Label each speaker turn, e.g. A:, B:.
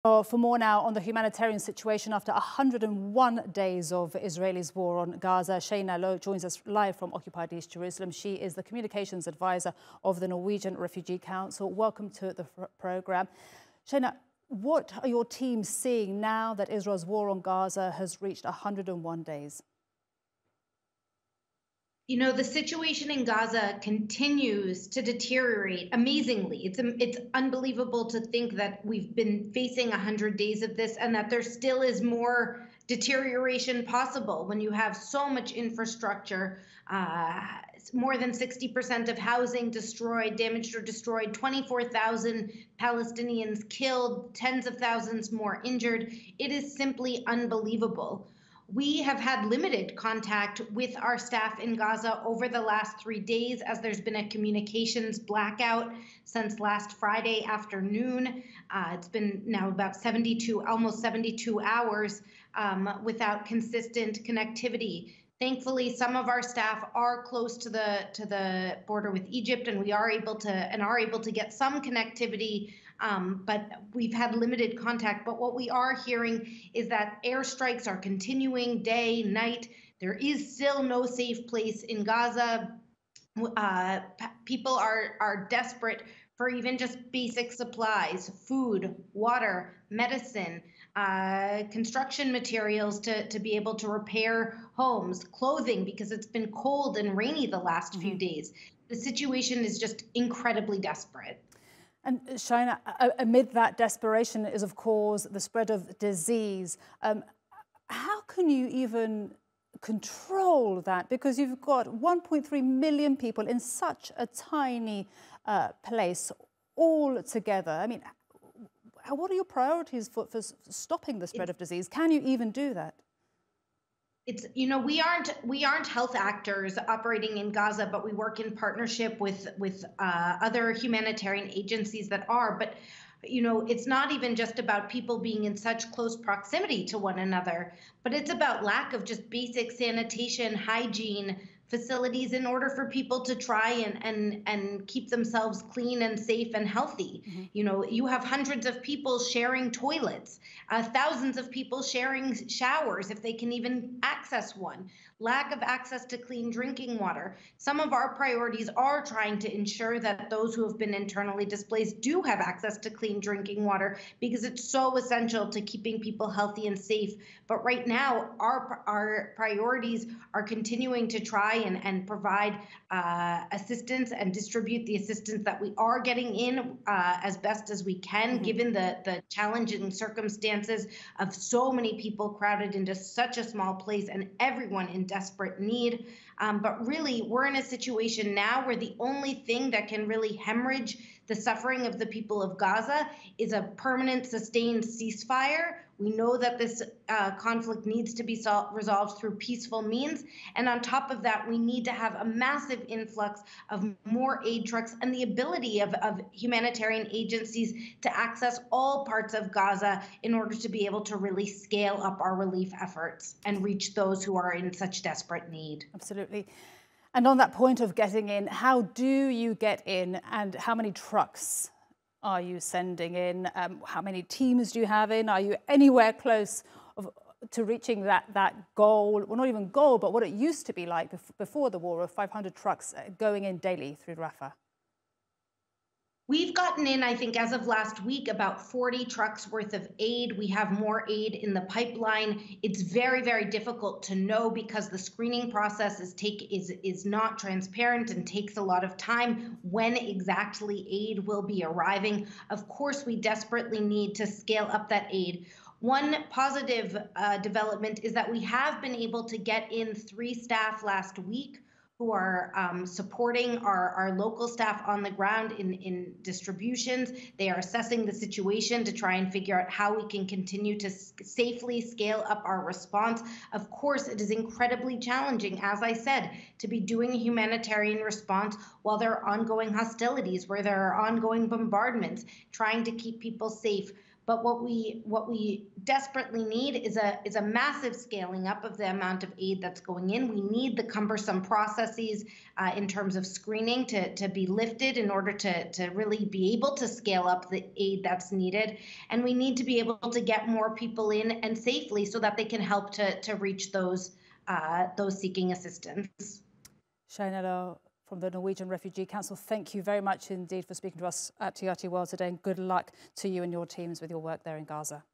A: For more now on the humanitarian situation after 101 days of Israel's war on Gaza, Shaina Low joins us live from occupied East Jerusalem. She is the communications advisor of the Norwegian Refugee Council. Welcome to the program. Shaina, what are your teams seeing now that Israel's war on Gaza has reached 101 days?
B: You know, the situation in Gaza continues to deteriorate amazingly. It's unbelievable to think that we've been facing 100 days of this and that there still is more deterioration possible when you have so much infrastructure, more than 60% of housing destroyed, damaged or destroyed, 24,000 Palestinians killed, tens of thousands more injured. It is simply unbelievable. We have had limited contact with our staff in Gaza over the last 3 days as there's been a communications blackout since last Friday afternoon. It's been now about almost 72 hours without consistent connectivity. Thankfully, some of our staff are close to the border with Egypt, and we are able to get some connectivity. But we've had limited contact. But what we are hearing is that airstrikes are continuing day, night. There is still no safe place in Gaza. People are desperate for even just basic supplies, food, water, medicine, construction materials to be able to repair homes, clothing, because it's been cold and rainy the last few days. The situation is just incredibly desperate.
A: And Shaina, amid that desperation is, of course, the spread of disease. How can you even control that? Because you've got 1.3 million people in such a tiny place all together. I mean, what are your priorities for stopping the spread of disease? Can you even do that?
B: You know, we aren't health actors operating in Gaza, but we work in partnership with other humanitarian agencies that are. But you know, it's not even just about people being in such close proximity to one another, but it's about lack of just basic sanitation, hygiene facilities in order for people to try and keep themselves clean and safe and healthy. You know, you have hundreds of people sharing toilets, thousands of people sharing showers if they can even access one, lack of access to clean drinking water. Some of our priorities are trying to ensure that those who have been internally displaced do have access to clean drinking water because it's so essential to keeping people healthy and safe. But right now, our priorities are continuing to try and provide assistance and distribute the assistance that we are getting in as best as we can, given the challenging circumstances of so many people crowded into such a small place and everyone in desperate need. But really, we're in a situation now where the only thing that can really hemorrhage the suffering of the people of Gaza is a permanent, sustained ceasefire. We know that this conflict needs to be resolved through peaceful means. And on top of that, we need to have a massive influx of more aid trucks and the ability of humanitarian agencies to access all parts of Gaza in order to be able to really scale up our relief efforts and reach those who are in such desperate need.
A: Absolutely. And on that point of getting in, how do you get in and how many trucks are you sending in? How many teams do you have in? Are you anywhere close to reaching that goal? Well, not even goal, but what it used to be like before the war of 500 trucks going in daily through Rafah?
B: We've gotten in, I think, as of last week, about 40 trucks worth of aid. We have more aid in the pipeline. It's very, very difficult to know because the screening process is not transparent and takes a lot of time when exactly aid will be arriving. Of course, we desperately need to scale up that aid. One positive development is that we have been able to get in 3 staff last week who are supporting our local staff on the ground in distributions. They are assessing the situation to try and figure out how we can continue to safely scale up our response. Of course, it is incredibly challenging, as I said, to be doing a humanitarian response while there are ongoing hostilities, where there are ongoing bombardments, trying to keep people safe. But what we desperately need is a massive scaling up of the amount of aid that's going in. We need the cumbersome processes in terms of screening to be lifted in order to really be able to scale up the aid that's needed. And we need to be able to get more people in and safely so that they can help to reach those seeking assistance.
A: Shaina Low from the Norwegian Refugee Council, thank you very much indeed for speaking to us at TRT World today, and good luck to you and your teams with your work there in Gaza.